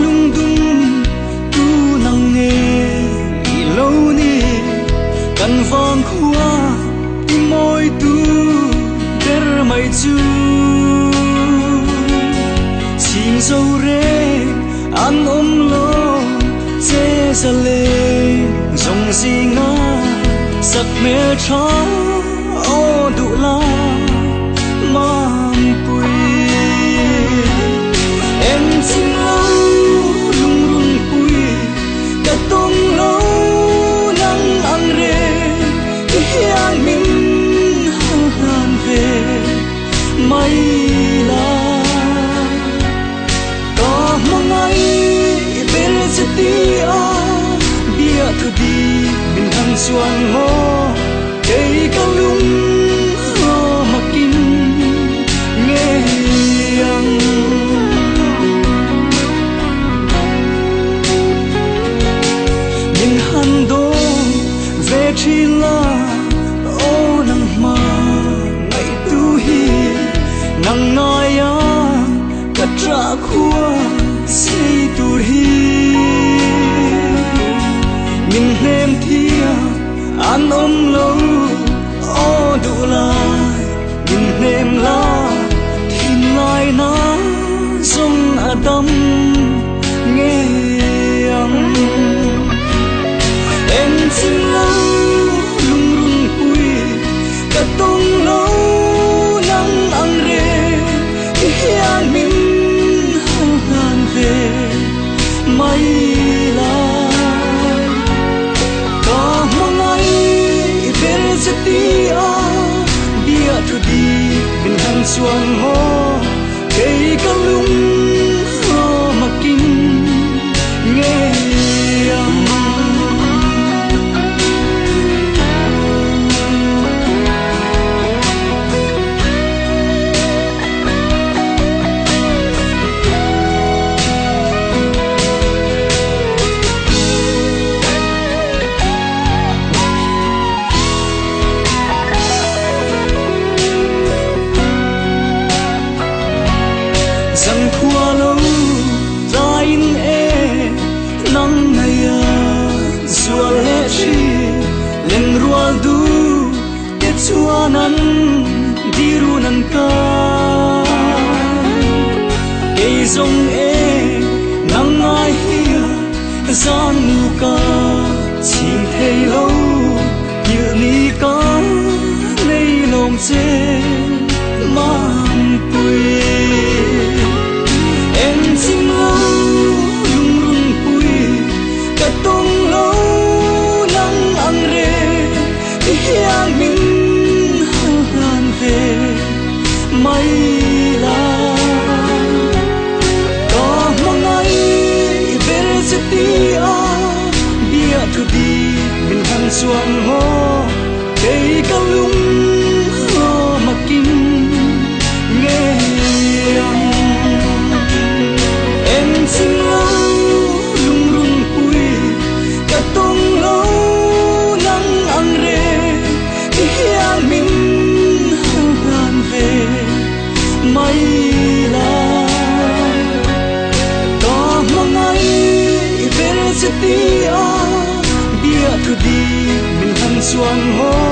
lung dung tu nang nghe lâu ni căn vang khua tim môi tu der mai chu chim dâu rê an ôm lo che ra lê dòng gì ngã sắc mê cha ô đủ la mang quỳ em xin lâu lung lung quỳ cả tông lâu nắng ăn rê hiang mình hàng về may là có mong ai bên sẽ tia bia thu đi mình hàng xuân ngô cây cao lung mà kinh nghe yang mình hàn đô về chi là ô nắng mà ngày tu hi nắng nói à cất ra khua xây tu hi mình nem thia an ôm lâu ô đủ lại mình nem la thiên lai na sông tâm nghe âm em xin lâu lung lung quỳ cả tông lâu nắng ăn rê hiang mình hàng về may là có mong ai bên sẽ tia bia thu đi mình hàng xuân ngô cây cao lung mà kinh nghe âm rằng khua lâu ta in e nắng ngày xua lệ chi lên rùa du tiết xua năn đi ru năn ca cây rong e nắng ai hia gian nu ca chim thề lâu như ni ca lấy lòng chê mang quê em xin lâu lung lung quỳ cả tông lâu nắng ăn rê hiang mình hàng về may là có mong ai bên sẽ tia bia thu đi mình hàng xuân ngô cây cao lung mà kinh nghe âm em xin lâu lung lung quỳ cả tông lâu nắng ăn rê hiang mình hàng về may là có mong ai bên sẽ tia bia thu đi mình hàng xuân ngô